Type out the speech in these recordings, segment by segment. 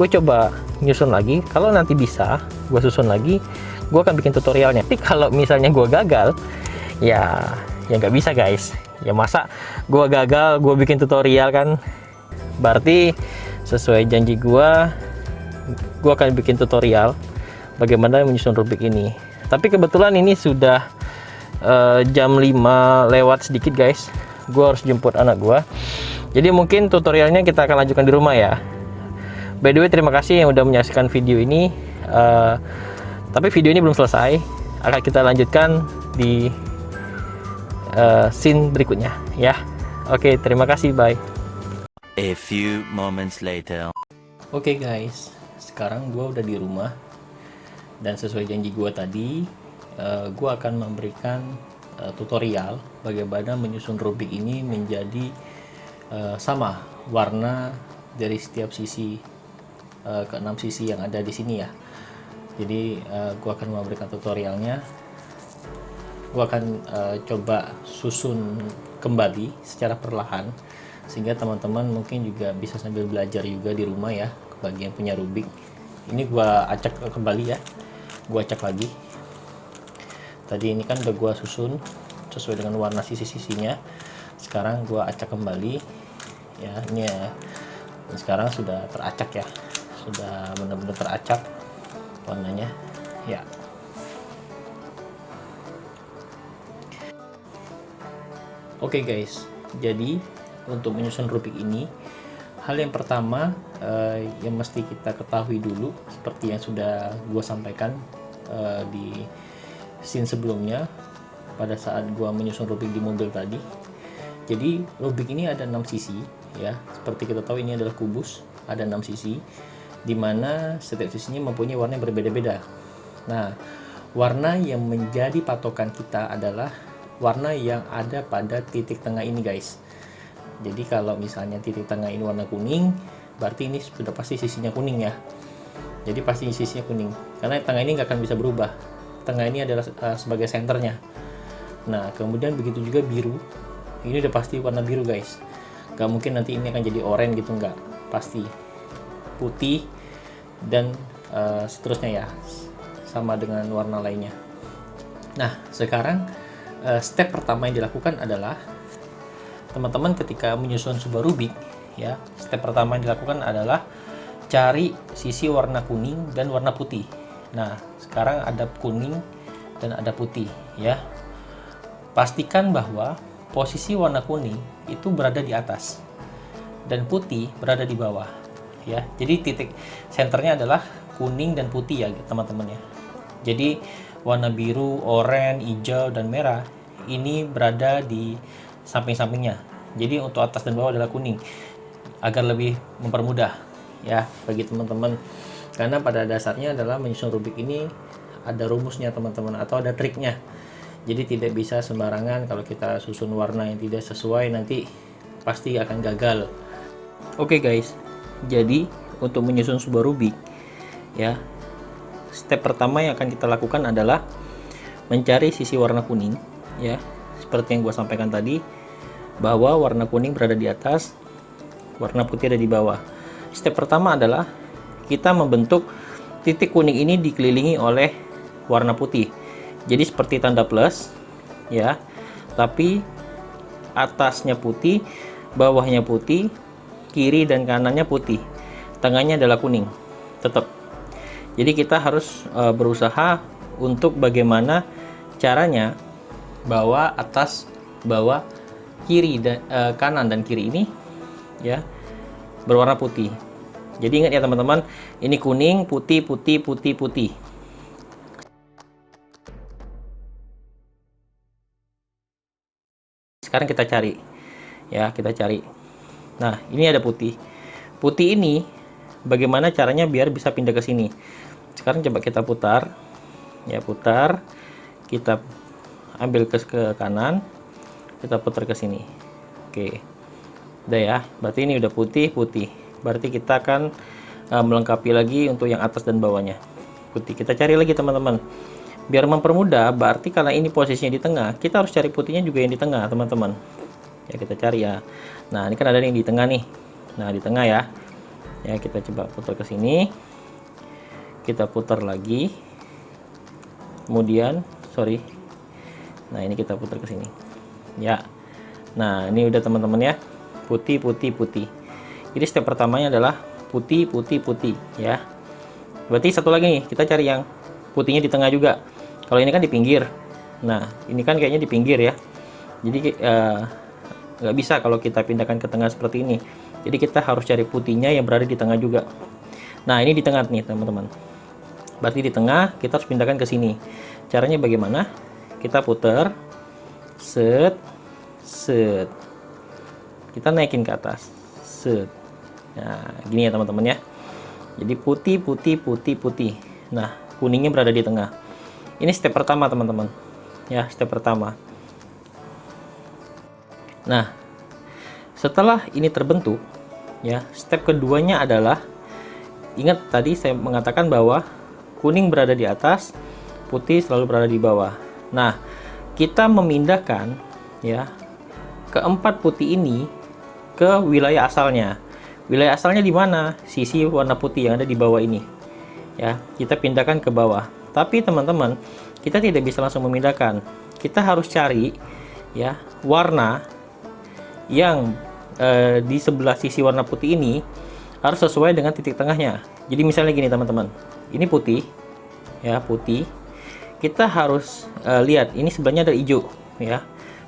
gue coba nyusun lagi. Kalau nanti bisa gue susun lagi, gue akan bikin tutorialnya. Tapi kalau misalnya gue gagal, ya nggak bisa guys. Ya masa gue gagal gue bikin tutorial kan, berarti sesuai janji gue akan bikin tutorial bagaimana menyusun Rubik ini. Tapi kebetulan ini sudah jam 5 lewat sedikit guys, gue harus jemput anak gue, jadi mungkin tutorialnya kita akan lanjutkan di rumah ya. By the way, terima kasih yang udah menyaksikan video ini. Tapi video ini belum selesai, akan kita lanjutkan di scene berikutnya ya. Oke, terima kasih, bye. A few moments later. Oke guys, sekarang gue udah di rumah, dan sesuai janji gue tadi, gue akan memberikan tutorial bagaimana menyusun Rubik ini menjadi sama warna dari setiap sisi, ke-6 sisi yang ada di sini ya. Jadi gue akan memberikan tutorialnya. Gue akan coba susun kembali secara perlahan, sehingga teman-teman mungkin juga bisa sambil belajar juga di rumah ya, bagi yang punya Rubik. Ini gue acak kembali ya, gue acak lagi. Tadi ini kan udah gue susun sesuai dengan warna sisi-sisinya. Sekarang gue acak kembali ya, ini ya. Dan sekarang sudah teracak ya, sudah benar-benar teracak warnanya ya. Oke guys, jadi untuk menyusun Rubik ini, hal yang pertama yang mesti kita ketahui dulu, seperti yang sudah gue sampaikan di scene sebelumnya pada saat gue menyusun Rubik di mobil tadi. Jadi Rubik ini ada 6 sisi ya, seperti kita tahu ini adalah kubus, ada 6 sisi, dimana setiap sisinya mempunyai warna yang berbeda-beda. Nah, warna yang menjadi patokan kita adalah warna yang ada pada titik tengah ini guys. Jadi kalau misalnya titik tengah ini warna kuning, berarti ini sudah pasti sisinya kuning ya. Jadi pasti sisinya kuning, karena tengah ini nggak akan bisa berubah. Tengah ini adalah sebagai senternya. Nah, kemudian begitu juga biru. Ini udah pasti warna biru guys. Gak mungkin nanti ini akan jadi oranye gitu, nggak. Pasti putih dan seterusnya ya, sama dengan warna lainnya. Nah, sekarang step pertama yang dilakukan adalah teman-teman ketika menyusun sebuah Rubik ya, step pertama yang dilakukan adalah cari sisi warna kuning dan warna putih. Nah, sekarang ada kuning dan ada putih ya. Pastikan bahwa posisi warna kuning itu berada di atas dan putih berada di bawah ya. Jadi titik senternya adalah kuning dan putih ya teman-teman ya. Jadi warna biru, oranye, hijau, dan merah ini berada di samping-sampingnya. Jadi untuk atas dan bawah adalah kuning, agar lebih mempermudah ya bagi teman-teman. Karena pada dasarnya adalah menyusun Rubik ini ada rumusnya teman-teman, atau ada triknya. Jadi tidak bisa sembarangan, kalau kita susun warna yang tidak sesuai nanti pasti akan gagal. Oke guys, jadi untuk menyusun sebuah Rubik ya, step pertama yang akan kita lakukan adalah mencari sisi warna kuning ya, seperti yang gue sampaikan tadi, bahwa warna kuning berada di atas, warna putih ada di bawah. Step pertama adalah kita membentuk titik kuning ini dikelilingi oleh warna putih. Jadi seperti tanda plus ya, tapi atasnya putih, bawahnya putih, kiri dan kanannya putih, tengahnya adalah kuning tetap. Jadi kita harus berusaha untuk bagaimana caranya bahwa atas, bawah, kiri dan kanan dan kiri ini ya berwarna putih. Jadi ingat ya teman-teman, ini kuning, putih, putih, putih, putih. Sekarang kita cari ya, kita cari. Nah, ini ada putih. Putih ini bagaimana caranya biar bisa pindah ke sini? Sekarang coba kita putar ya, putar, kita ambil ke kanan, kita putar ke sini. Oke, udah ya, berarti ini udah putih. Berarti kita akan melengkapi lagi untuk yang atas dan bawahnya putih. Kita cari lagi teman-teman, biar mempermudah. Berarti karena ini posisinya di tengah, kita harus cari putihnya juga yang di tengah teman-teman ya. Kita cari ya. Nah, ini kan ada yang di tengah nih. Nah, di tengah ya. Ya, kita coba putar ke sini. Kita putar lagi. Kemudian, sorry. Nah, ini kita putar ke sini. Ya. Nah, ini udah teman-teman ya. Putih, putih, putih. Jadi step pertamanya adalah putih, putih, putih ya. Berarti satu lagi nih, kita cari yang putihnya di tengah juga. Kalau ini kan di pinggir. Nah, ini kan kayaknya di pinggir ya. Jadi nggak bisa kalau kita pindahkan ke tengah seperti ini. Jadi kita harus cari putihnya yang berada di tengah juga. Nah, ini di tengah nih teman-teman. Berarti di tengah kita harus pindahkan ke sini. Caranya bagaimana? Kita putar, set, set. Kita naikin ke atas, set. Nah, gini ya teman-teman ya. Jadi putih, putih, putih, putih. Nah, kuningnya berada di tengah. Ini step pertama teman-teman. Ya, step pertama. Nah, setelah ini terbentuk, ya, step keduanya adalah, ingat tadi saya mengatakan bahwa kuning berada di atas, putih selalu berada di bawah. Nah, kita memindahkan ya keempat putih ini ke wilayah asalnya. Wilayah asalnya di mana? Sisi warna putih yang ada di bawah ini. Ya, kita pindahkan ke bawah. Tapi teman-teman, kita tidak bisa langsung memindahkan. Kita harus cari ya warna yang di sebelah sisi warna putih ini harus sesuai dengan titik tengahnya. Jadi misalnya gini teman-teman, ini putih, ya putih. Kita harus lihat ini sebelahnya ada hijau, ya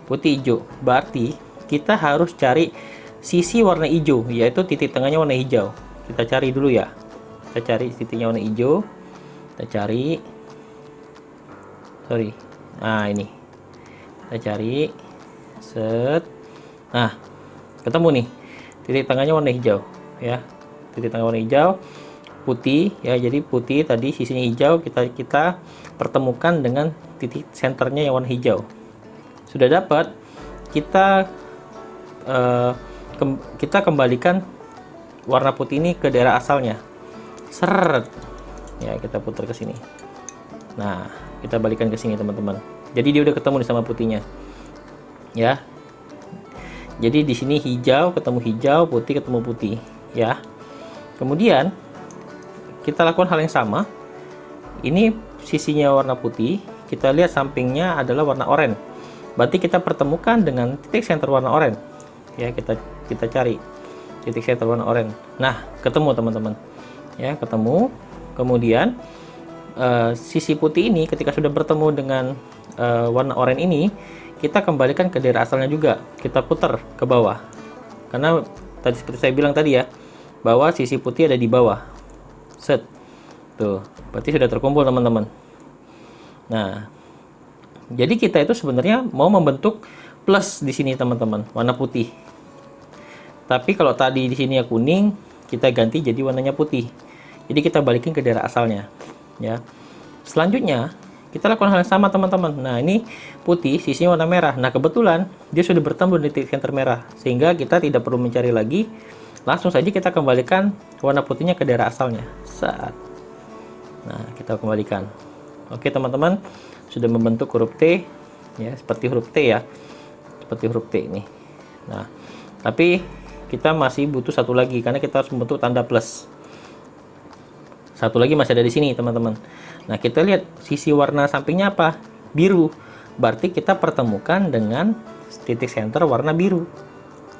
putih hijau. Berarti kita harus cari sisi warna hijau, yaitu titik tengahnya warna hijau. Kita cari dulu ya. Kita cari titiknya warna hijau. Kita cari, sorry. Nah ini, kita cari, set. Nah, ketemu nih. Titik tengahnya warna hijau, ya. Titik tengah warna hijau, putih, ya. Jadi putih tadi sisinya hijau, kita pertemukan dengan titik senternya yang warna hijau. Sudah dapat, kita kita kembalikan warna putih ini ke daerah asalnya. Seret. Ya, kita putar ke sini. Nah, kita balikan ke sini teman-teman. Jadi dia udah ketemu sama putihnya. Ya. Jadi di sini hijau ketemu hijau, putih ketemu putih, ya. Kemudian kita lakukan hal yang sama. Ini sisinya warna putih, kita lihat sampingnya adalah warna oranye. Berarti kita pertemukan dengan titik center warna oranye. Ya, kita cari titik center warna oranye. Nah, ketemu teman-teman. Ya, ketemu. Kemudian sisi putih ini ketika sudah bertemu dengan warna oranye ini, kita kembalikan ke daerah asalnya juga. Kita putar ke bawah. Karena tadi seperti saya bilang tadi ya, bahwa sisi putih ada di bawah. Set. Tuh, berarti sudah terkumpul teman-teman. Nah, jadi kita itu sebenarnya mau membentuk plus di sini teman-teman, warna putih. Tapi kalau tadi di sini ya kuning, kita ganti jadi warnanya putih. Jadi kita balikin ke daerah asalnya, ya. Selanjutnya kita lakukan hal yang sama teman-teman. Nah, ini putih, sisinya warna merah. Nah, kebetulan dia sudah bertemu di titik center merah, sehingga kita tidak perlu mencari lagi. Langsung saja kita kembalikan warna putihnya ke daerah asalnya. Saat. Nah, kita kembalikan. Oke teman-teman, sudah membentuk huruf T, ya seperti huruf T ya, seperti huruf T ini. Nah, tapi kita masih butuh satu lagi karena kita harus membentuk tanda plus. Satu lagi masih ada di sini teman-teman. Nah, kita lihat sisi warna sampingnya apa? Biru. Berarti kita pertemukan dengan titik center warna biru.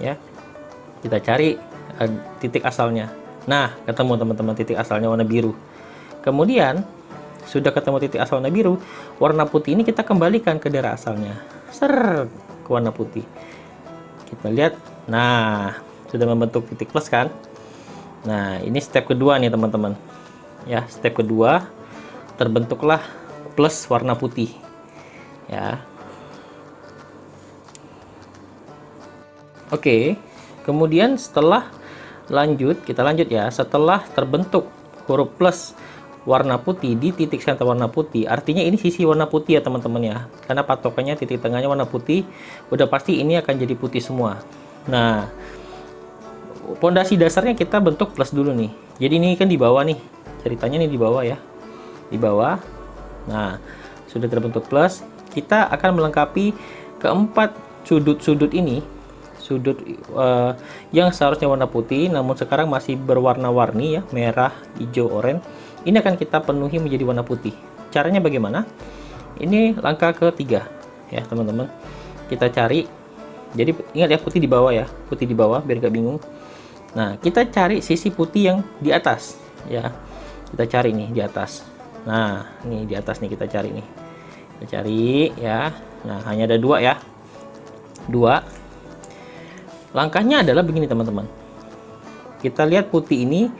Ya. Kita cari titik asalnya. Nah, ketemu teman-teman titik asalnya warna biru. Kemudian sudah ketemu titik asal warna biru, warna putih ini kita kembalikan ke daerah asalnya. Ser ke warna putih. Kita lihat. Nah, sudah membentuk titik plus kan? Nah, ini step kedua nih teman-teman. Ya, step kedua terbentuklah plus warna putih. Ya. Oke. Kemudian setelah kita lanjut ya. Setelah terbentuk huruf plus warna putih di titik center warna putih, artinya ini sisi warna putih ya teman-teman ya. Karena patokannya titik tengahnya warna putih, udah pasti ini akan jadi putih semua. Nah, pondasi dasarnya kita bentuk plus dulu nih. Jadi ini kan di bawah nih. Ceritanya nih di bawah ya. Di bawah. Nah, sudah terbentuk plus, kita akan melengkapi keempat sudut-sudut ini. sudut yang seharusnya warna putih namun sekarang masih berwarna-warni ya, merah, hijau, oranye. Ini akan kita penuhi menjadi warna putih. Caranya bagaimana? Ini langkah ketiga ya teman-teman. Kita cari, jadi ingat ya, putih di bawah ya, putih di bawah biar gak bingung. Nah, kita cari sisi putih yang di atas ya. Kita cari nih di atas. Nah, ini di atas nih kita cari nih. Kita cari ya. Nah, hanya ada 2 ya. 2. Langkahnya adalah begini teman-teman. Kita lihat putih ini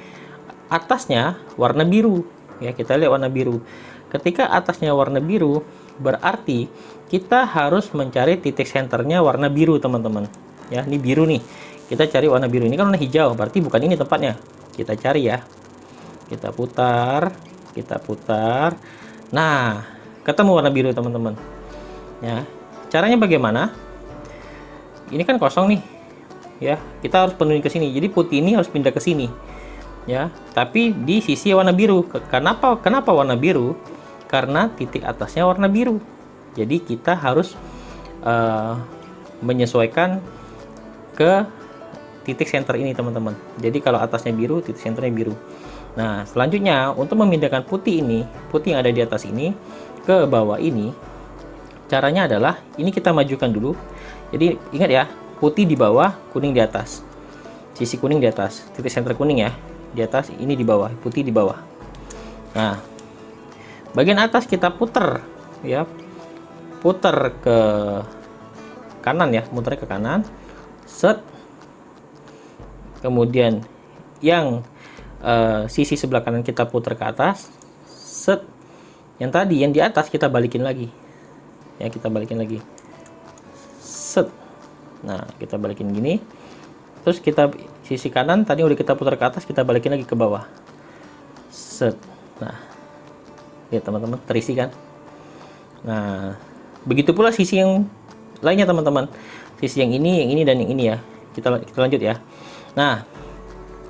atasnya warna biru ya, kita lihat warna biru. Ketika atasnya warna biru, berarti kita harus mencari titik senternya warna biru teman-teman ya. Ini biru nih, kita cari warna biru. Ini kan warna hijau, berarti bukan ini tempatnya. Kita cari ya, kita putar, kita putar. Nah, ketemu warna biru teman-teman ya. Caranya bagaimana? Ini kan kosong nih ya, kita harus penuhin ke sini. Jadi putih ini harus pindah ke sini ya, tapi di sisi warna biru. Kenapa warna biru? Karena titik atasnya warna biru. Jadi kita harus menyesuaikan ke titik center ini teman-teman. Jadi kalau atasnya biru, titik senternya biru. Nah, selanjutnya untuk memindahkan putih ini, putih yang ada di atas ini ke bawah ini, caranya adalah ini kita majukan dulu. Jadi ingat ya, putih di bawah, kuning di atas. Sisi kuning di atas, titik center kuning ya di atas, ini di bawah, putih di bawah. Nah, bagian atas kita puter ya, puter ke kanan ya, muternya ke kanan, set. Kemudian yang sisi sebelah kanan kita puter ke atas, set. Yang tadi yang di atas kita balikin lagi ya, kita balikin lagi, set. Nah, kita balikin gini, terus kita sisi kanan tadi udah kita putar ke atas, kita balikin lagi ke bawah, set. Nah, lihat teman-teman, terisi kan. Nah, begitu pula sisi yang lainnya teman-teman, sisi yang ini dan yang ini ya. Kita lanjut ya. Nah,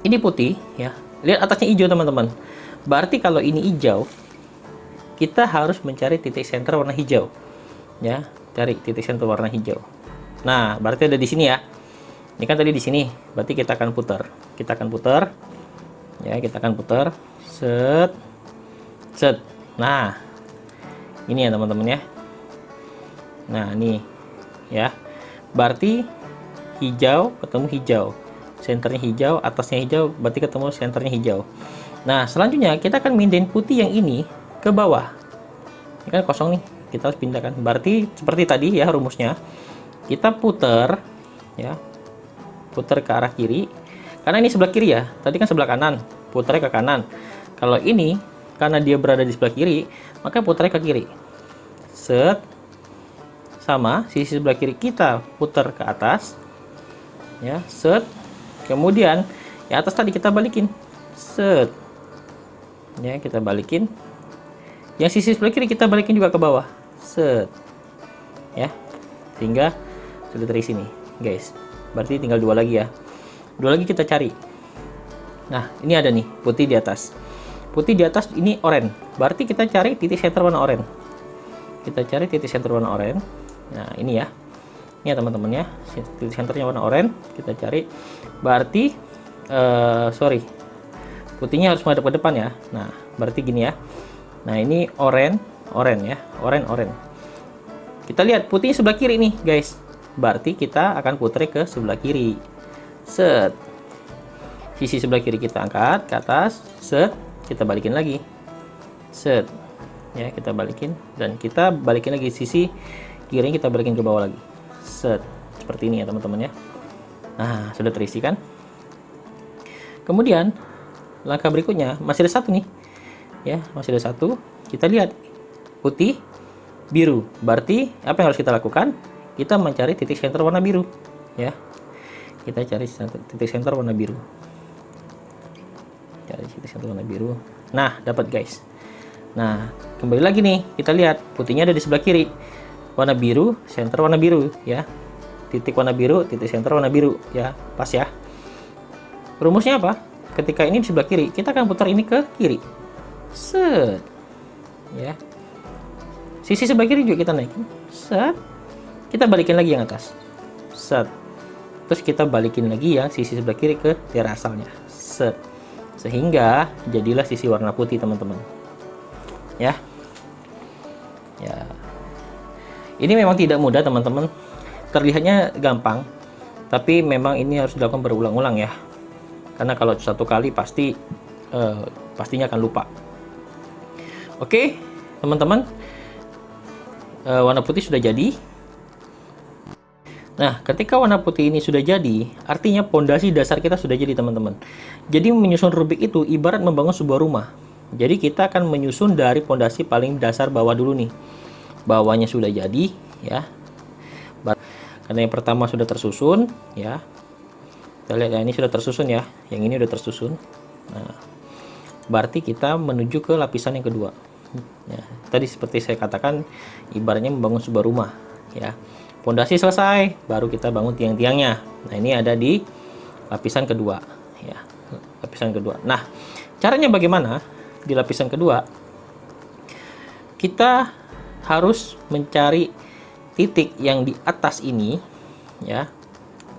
ini putih ya, lihat atasnya hijau teman-teman. Berarti kalau ini hijau, kita harus mencari titik center warna hijau ya, cari titik center warna hijau. Nah, berarti ada di sini ya. Ini kan tadi di sini, berarti kita akan putar. Kita akan putar. Ya, kita akan putar. Set. Set. Nah, ini ya teman-teman ya. Nah, ini ya. Berarti hijau ketemu hijau. Senternya hijau, atasnya hijau, berarti ketemu senternya hijau. Nah, selanjutnya kita akan mindahin putih yang ini ke bawah. Ini kan kosong nih, kita harus pindahkan. Berarti seperti tadi ya rumusnya. Kita putar ya, putar ke arah kiri karena ini sebelah kiri ya, tadi kan sebelah kanan, putarnya ke kanan. Kalau ini karena dia berada di sebelah kiri, maka putarnya ke kiri, set. Sama sisi sebelah kiri kita putar ke atas ya, set. Kemudian yang atas tadi kita balikin, set ya, kita balikin. Yang sisi sebelah kiri kita balikin juga ke bawah, set ya, sehingga sudah terisi nih guys. Berarti tinggal 2 lagi ya, 2 lagi kita cari. Nah, ini ada nih putih di atas, putih di atas ini oranye, berarti kita cari titik center warna oranye. Kita cari titik center warna oranye. Nah, ini ya, ini ya teman-teman ya, titik centernya warna oranye kita cari. Berarti sorry, putihnya harus menghadap ke depan ya. Nah, berarti gini ya. Nah, ini oranye ya, oranye. Kita lihat putihnya sebelah kiri nih guys, berarti kita akan putar ke sebelah kiri, set. Sisi sebelah kiri kita angkat ke atas, set. Kita balikin lagi, set ya, kita balikin dan kita balikin lagi sisi kiri, kita balikin ke bawah lagi, set. Seperti ini ya teman-teman ya. Nah, sudah terisi kan. Kemudian langkah berikutnya masih ada satu nih ya, masih ada satu. Kita lihat putih biru, berarti apa yang harus kita lakukan? Kita mencari titik center warna biru ya. Kita cari titik center warna biru, cari titik center warna biru. Nah, dapat guys. Nah, kembali lagi nih, kita lihat putihnya ada di sebelah kiri, warna biru, center warna biru ya, titik warna biru, titik center warna biru ya, pas ya. Rumusnya apa? Ketika ini di sebelah kiri, kita akan putar ini ke kiri, set ya. Sisi sebelah kiri juga kita naikin, set. Kita balikin lagi yang atas, set. terus kita balikin lagi yang sisi sebelah kiri ke daerah asalnya. Set. Sehingga jadilah sisi warna putih, teman-teman. Ya. Ya. Ini memang tidak mudah, teman-teman. Terlihatnya gampang, tapi memang ini harus dilakukan berulang-ulang ya. Karena kalau satu kali pastinya akan lupa. Oke, teman-teman. Warna putih sudah jadi. Nah, ketika warna putih ini sudah jadi, artinya pondasi dasar kita sudah jadi, teman-teman. Jadi menyusun Rubik itu ibarat membangun sebuah rumah. Jadi kita akan menyusun dari pondasi paling dasar bawah dulu nih. Bawahnya sudah jadi, ya. Karena yang pertama sudah tersusun, ya. Kita lihat ya, ini sudah tersusun ya. Yang ini sudah tersusun. Nah, berarti kita menuju ke lapisan yang kedua. Ya, tadi seperti saya katakan, ibaratnya membangun sebuah rumah, ya. Pondasi selesai, baru kita bangun tiang-tiangnya. Nah, ini ada di lapisan kedua, ya. Lapisan kedua. Nah, caranya bagaimana? Di lapisan kedua, kita harus mencari titik yang di atas ini, ya.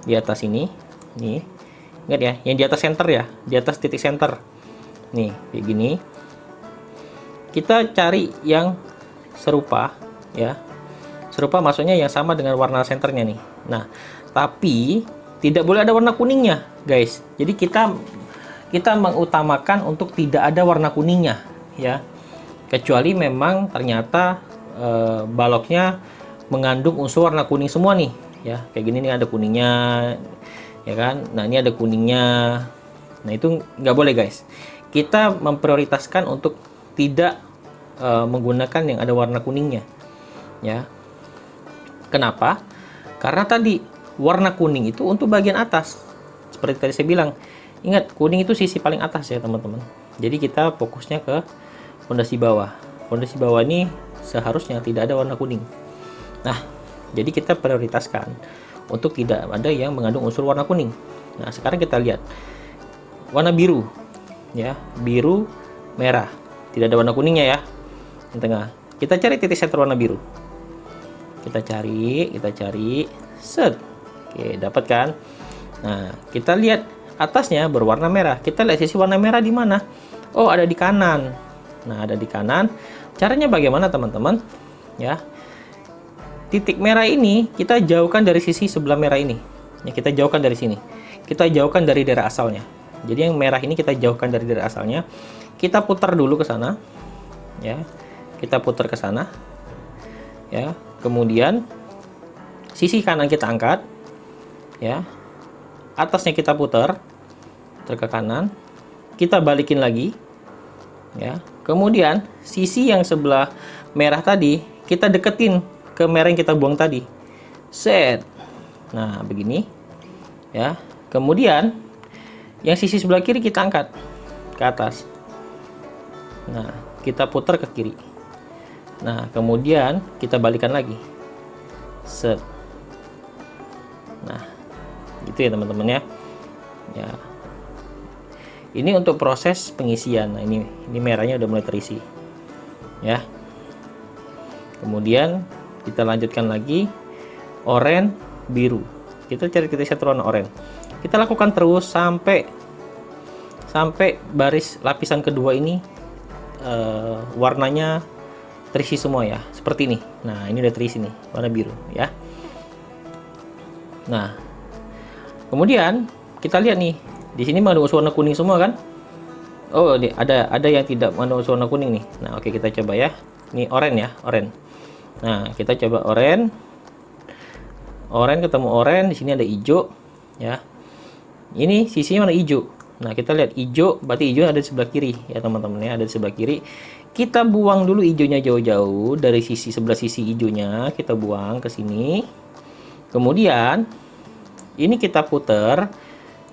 Di atas ini, nih. Ingat ya, yang di atas center ya, di atas titik center. Nih, kayak gini. Kita cari yang serupa, ya. Serupa maksudnya yang sama dengan warna senternya nih. Nah, tapi tidak boleh ada warna kuningnya, guys. Jadi kita mengutamakan untuk tidak ada warna kuningnya, ya. Kecuali memang ternyata baloknya mengandung unsur warna kuning semua nih, ya. Kayak gini nih ada kuningnya, ya kan. Nah, ini ada kuningnya. Nah, itu nggak boleh, guys. Kita memprioritaskan untuk tidak menggunakan yang ada warna kuningnya, ya. Kenapa? Karena tadi warna kuning itu untuk bagian atas. Seperti tadi saya bilang, ingat kuning itu sisi paling atas ya, teman-teman. Jadi kita fokusnya ke pondasi bawah. Pondasi bawah ini seharusnya tidak ada warna kuning. Nah, jadi kita prioritaskan untuk tidak ada yang mengandung unsur warna kuning. Nah, sekarang kita lihat warna biru, ya, biru, merah. Tidak ada warna kuningnya ya. Di tengah. Kita cari titik center warna biru. Kita cari, set. Oke, dapat kan? Nah, kita lihat atasnya berwarna merah. Kita lihat sisi warna merah di mana? Oh, ada di kanan. Nah, ada di kanan. Caranya bagaimana, teman-teman? Ya. Titik merah ini kita jauhkan dari sisi sebelah merah ini. Ya, kita jauhkan dari sini. Kita jauhkan dari daerah asalnya. Jadi yang merah ini kita jauhkan dari daerah asalnya. Kita putar dulu ke sana. Ya. Kita putar ke sana. Ya. Kemudian sisi kanan kita angkat, ya. Atasnya kita putar ke kanan, kita balikin lagi, ya. Kemudian sisi yang sebelah merah tadi kita deketin ke merah yang kita buang tadi. Set. Nah, begini, ya. Kemudian yang sisi sebelah kiri kita angkat ke atas. Nah, kita putar ke kiri. Nah, kemudian kita balikan lagi. Set. Nah, gitu ya, teman-teman ya. Ya. Ini untuk proses pengisian. Nah, ini merahnya udah mulai terisi. Ya. Kemudian kita lanjutkan lagi oranye, biru. Kita cari titik center warna oranye. Kita lakukan terus sampai baris lapisan kedua ini warnanya terisi semua ya, seperti ini. Nah, ini udah terisi nih, warna biru ya. Nah, kemudian kita lihat nih, di sini mengandung unsur warna kuning semua kan? Oh, ini ada yang tidak mengandung unsur warna kuning nih. Nah, oke, kita coba ya. Ini oranye ya, oranye. Nah, kita coba oranye. Oranye ketemu oranye, di sini ada hijau ya. Ini sisinya warna hijau. Nah, kita lihat hijau, berarti hijau ada di sebelah kiri ya, teman-teman ya, ada di sebelah kiri. Kita buang dulu hijaunya jauh-jauh dari sebelah sisi hijaunya, kita buang ke sini. Kemudian ini kita putar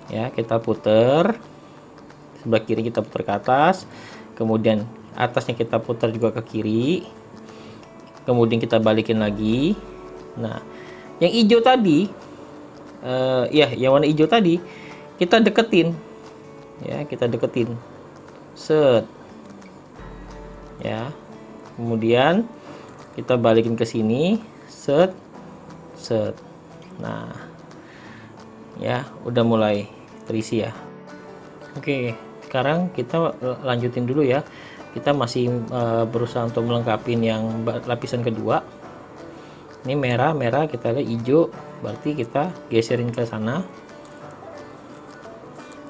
ya, kita putar sebelah kiri, kita putar ke atas. Kemudian atasnya kita putar juga ke kiri. Kemudian kita balikin lagi. Nah, yang hijau tadi yang warna hijau tadi kita deketin ya, kita deketin. Set. Ya, kemudian kita balikin ke sini, set. Nah, ya udah mulai terisi ya. Oke, sekarang kita lanjutin dulu ya. Kita masih berusaha untuk melengkapi yang lapisan kedua. Ini merah kita lihat hijau, berarti kita geserin ke sana.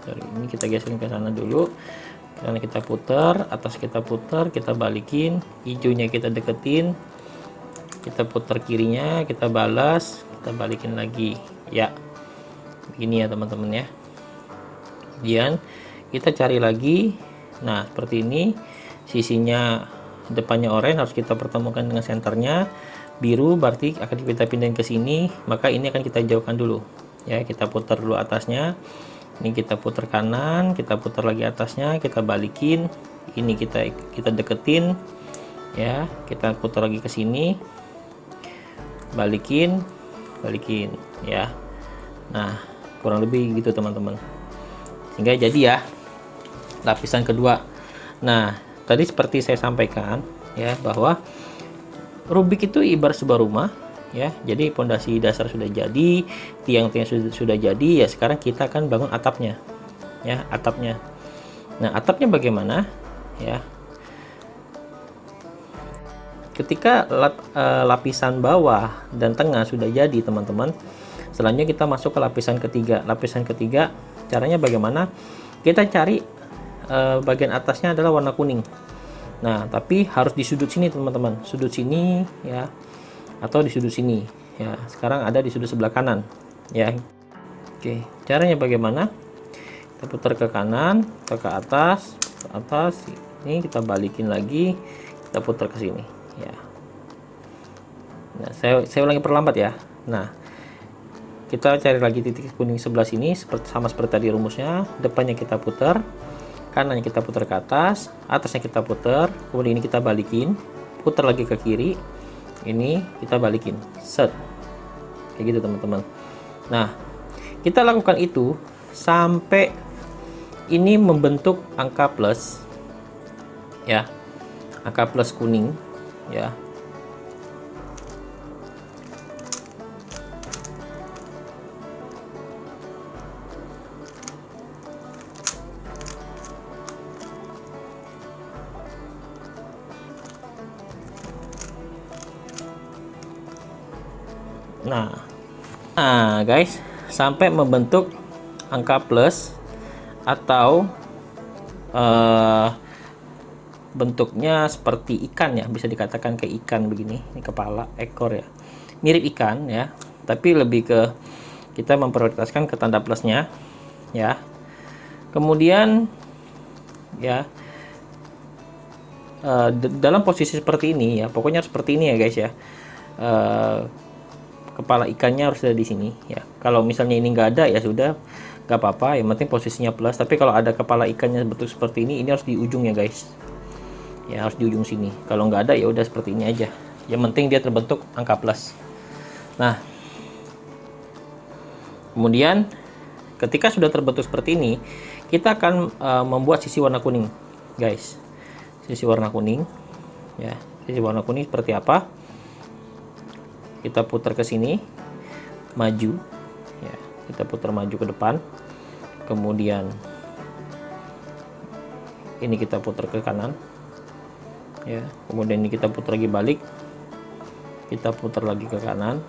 Ini kita geserin ke sana dulu. Karena kita putar, atas kita putar, kita balikin, hijaunya kita deketin, kita putar kirinya, kita balas, kita balikin lagi ya. Begini ya teman-teman ya. Kemudian kita cari lagi. Nah, seperti ini. Sisinya depannya oranye harus kita pertemukan dengan senternya. Biru berarti akan kita pindahin ke sini, maka ini akan kita jauhkan dulu ya. Kita putar dulu atasnya, ini kita putar kanan, kita putar lagi atasnya, kita balikin, ini kita deketin ya, kita putar lagi ke sini, balikin ya. Nah, kurang lebih gitu teman-teman, sehingga jadi ya lapisan kedua. Nah, tadi seperti saya sampaikan ya, bahwa Rubik itu ibarat sebuah rumah ya. Jadi pondasi dasar sudah jadi, tiang-tiang sudah jadi ya. Sekarang kita akan bangun atapnya ya, atapnya. Nah, atapnya bagaimana ya? Ketika lapisan bawah dan tengah sudah jadi teman-teman, selanjutnya kita masuk ke lapisan ketiga. Lapisan ketiga caranya bagaimana? Kita cari bagian atasnya adalah warna kuning. Nah, tapi harus di sudut sini teman-teman, sudut sini ya, atau di sudut sini ya. Sekarang ada di sudut sebelah kanan ya. Oke, caranya bagaimana? Kita putar ke kanan, ke atas, ini kita balikin lagi, kita putar ke sini ya. Nah, saya ulangi perlambat ya. Nah, kita cari lagi titik kuning sebelah sini, sama seperti tadi rumusnya. Depannya kita putar, kanannya kita putar ke atas, atasnya kita putar, kemudian ini kita balikin, putar lagi ke kiri, ini kita balikin, set, kayak gitu teman-teman. Nah, kita lakukan itu sampai ini membentuk angka plus ya, angka plus kuning ya. Nah guys, sampai membentuk angka plus atau bentuknya seperti ikan ya, bisa dikatakan kayak ikan begini. Ini kepala, ekor ya, mirip ikan ya, tapi lebih ke kita memprioritaskan ke tanda plusnya ya. Kemudian ya, dalam posisi seperti ini ya, pokoknya seperti ini ya guys ya. Kepala ikannya harus ada di sini ya. Kalau misalnya ini nggak ada ya sudah, nggak apa-apa, yang penting posisinya plus. Tapi kalau ada kepala ikannya bentuk seperti ini harus di ujung ya guys ya, harus di ujung sini. Kalau nggak ada ya udah seperti ini aja, yang penting dia terbentuk angka plus. Nah, kemudian ketika sudah terbentuk seperti ini, kita akan membuat sisi warna kuning guys. Sisi warna kuning ya, sisi warna kuning seperti apa? Kita putar ke sini, maju ya, kita putar maju ke depan, kemudian ini kita putar ke kanan ya, kemudian ini kita putar lagi balik, kita putar lagi ke kanan,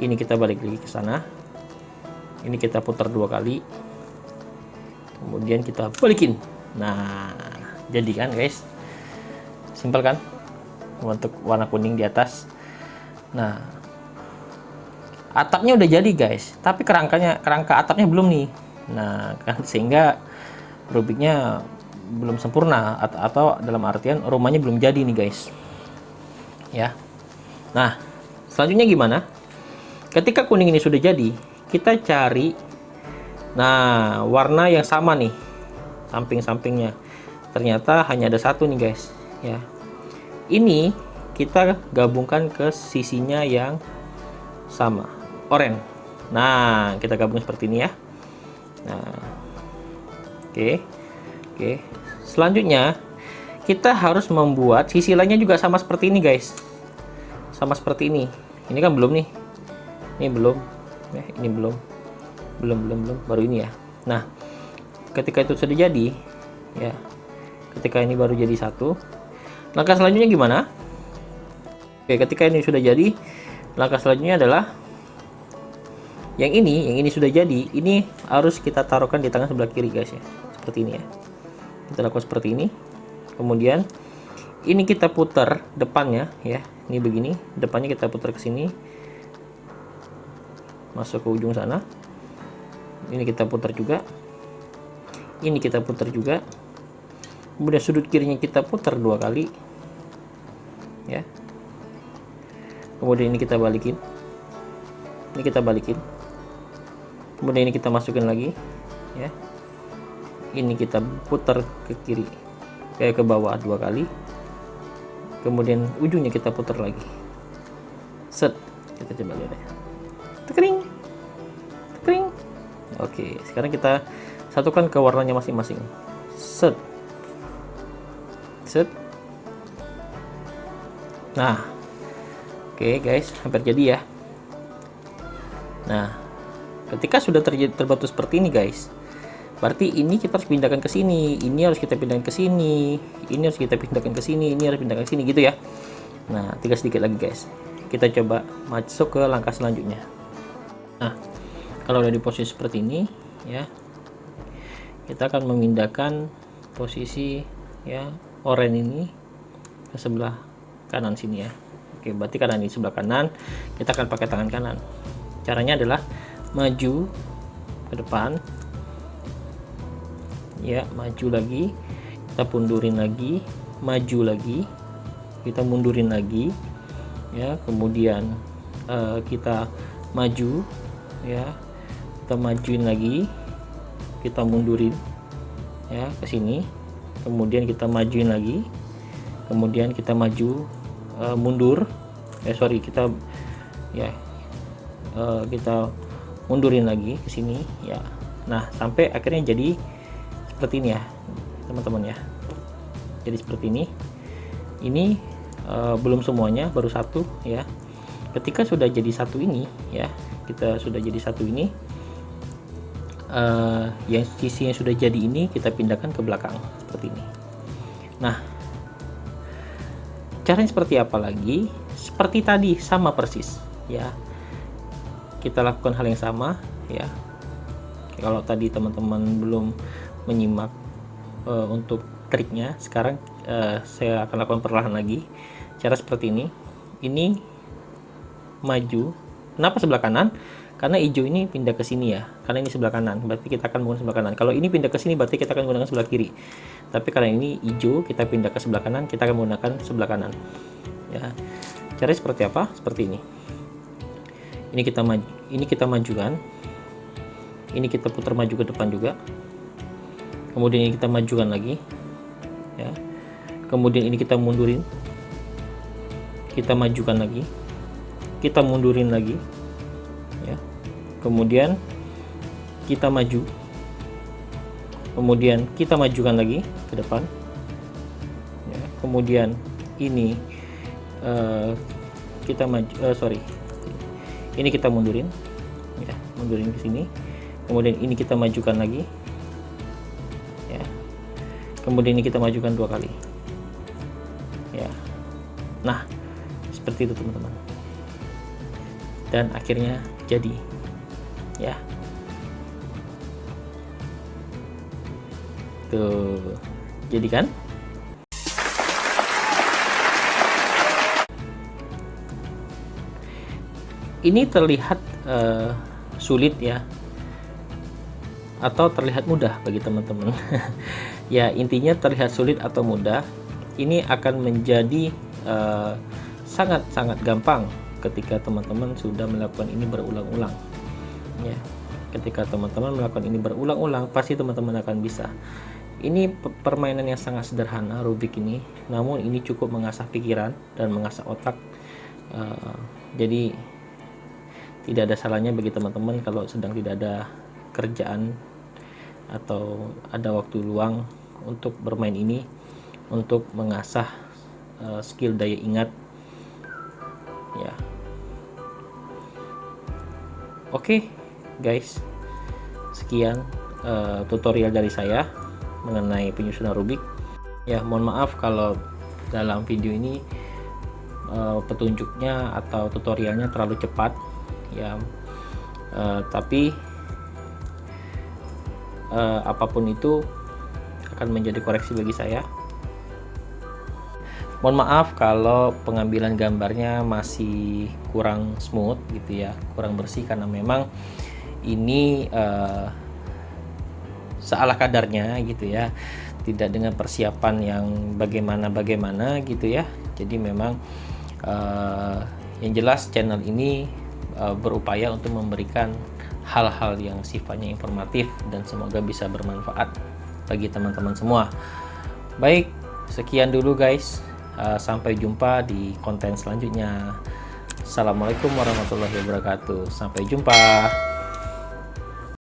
ini kita balik lagi ke sana, ini kita putar 2 kali, kemudian kita balikin. Nah, jadi kan guys, simpel kan untuk warna kuning di atas. Nah, atapnya udah jadi guys, tapi kerangka atapnya belum nih. Nah kan, sehingga Rubiknya belum sempurna, atau dalam artian rumahnya belum jadi nih guys ya. Nah, selanjutnya gimana? Ketika kuning ini sudah jadi, kita cari warna yang sama nih, samping-sampingnya. Ternyata hanya ada satu nih guys ya. Ini kita gabungkan ke sisinya yang sama, oranye. Nah, kita gabung seperti ini ya. Nah, oke. Selanjutnya kita harus membuat sisi lainnya juga sama seperti ini guys, sama seperti ini. Ini kan belum nih, ini belum ya, ini belum. belum, baru ini ya. Nah, ketika itu sudah jadi ya, ketika ini baru jadi satu, langkah selanjutnya gimana? Oke, ketika ini sudah jadi, langkah selanjutnya adalah yang ini sudah jadi, ini harus kita taruhkan di tangan sebelah kiri guys ya, seperti ini ya. Kita lakukan seperti ini, kemudian ini kita putar depannya ya, ini begini, depannya kita putar ke sini, masuk ke ujung sana, ini kita putar juga, ini kita putar juga, kemudian sudut kirinya kita putar 2 kali ya, kemudian ini kita balikin, ini kita balikin, kemudian ini kita masukin lagi ya, ini kita putar ke kiri kayak ke bawah 2 kali, kemudian ujungnya kita putar lagi, set, kita coba lihat ya, tekring, tekring. Oke, sekarang kita satukan ke warnanya masing-masing, set, set. Nah, oke guys, hampir jadi ya. Nah, ketika sudah terbentuk seperti ini guys, berarti ini kita harus pindahkan ke sini, ini harus kita pindahkan ke sini, ini harus kita pindahkan ke sini, ini harus pindahkan ke sini gitu ya. Nah, tinggal sedikit lagi guys, kita coba masuk ke langkah selanjutnya. Nah, kalau udah di posisi seperti ini ya, kita akan memindahkan posisi ya oranye ini ke sebelah kanan sini ya. Oke, berarti karena ini sebelah kanan, kita akan pakai tangan kanan. Caranya adalah maju ke depan ya, maju lagi, kita mundurin lagi, maju lagi, kita mundurin lagi ya, kemudian kita maju ya, kita majuin lagi, kita mundurin ya ke sini, kemudian kita majuin lagi, kemudian kita maju, mundur kita ya, kita mundurin lagi ke sini ya. Nah, sampai akhirnya jadi seperti ini ya teman-teman ya, jadi seperti ini. Ini belum semuanya, baru satu ya. Ketika sudah jadi satu ini ya, kita sudah jadi satu ini, yang sisi yang sudah jadi ini kita pindahkan ke belakang seperti ini. Nah, caranya seperti apa lagi? Seperti tadi, sama persis ya, kita lakukan hal yang sama ya. Kalau tadi teman-teman belum menyimak untuk triknya, sekarang saya akan lakukan perlahan lagi. Cara seperti ini maju. Kenapa sebelah kanan? Karena hijau ini pindah ke sini ya, karena ini sebelah kanan, berarti kita akan menggunakan sebelah kanan. Kalau ini pindah ke sini, berarti kita akan menggunakan sebelah kiri. Tapi karena ini hijau, kita pindah ke sebelah kanan, kita akan menggunakan sebelah kanan ya. Caranya seperti apa? Seperti ini. Ini kita majukan, ini kita putar maju ke depan juga, kemudian ini kita majukan lagi ya, kemudian ini kita mundurin, kita majukan lagi, kita mundurin lagi ya, kemudian kita maju, kemudian kita majukan lagi ke depan ya, kemudian ini kita maju, ini kita mundurin ya, mundurin ke sini, kemudian ini kita majukan lagi ya, kemudian ini kita majukan 2 kali ya. Nah, seperti itu teman-teman, dan akhirnya jadi ya. Tuh, jadi kan? Ini terlihat sulit ya, atau terlihat mudah bagi teman-teman. Ya, intinya terlihat sulit atau mudah, ini akan menjadi sangat-sangat gampang ketika teman-teman sudah melakukan ini berulang-ulang ya. Ketika teman-teman melakukan ini berulang-ulang, pasti teman-teman akan bisa. Ini permainan yang sangat sederhana, Rubik ini, namun ini cukup mengasah pikiran dan mengasah otak. Jadi tidak ada salahnya bagi teman-teman kalau sedang tidak ada kerjaan atau ada waktu luang untuk bermain ini, untuk mengasah skill daya ingat ya. Oke guys, sekian tutorial dari saya mengenai penyusunan Rubik. Ya, mohon maaf kalau dalam video ini petunjuknya atau tutorialnya terlalu cepat ya, tapi apapun itu akan menjadi koreksi bagi saya. Mohon maaf kalau pengambilan gambarnya masih kurang smooth gitu ya, kurang bersih, karena memang ini seala kadarnya gitu ya, tidak dengan persiapan yang bagaimana gitu ya. Jadi memang yang jelas channel ini berupaya untuk memberikan hal-hal yang sifatnya informatif dan semoga bisa bermanfaat bagi teman-teman semua. Baik, sekian dulu guys. Sampai jumpa di konten selanjutnya. Assalamualaikum warahmatullahi wabarakatuh. Sampai jumpa.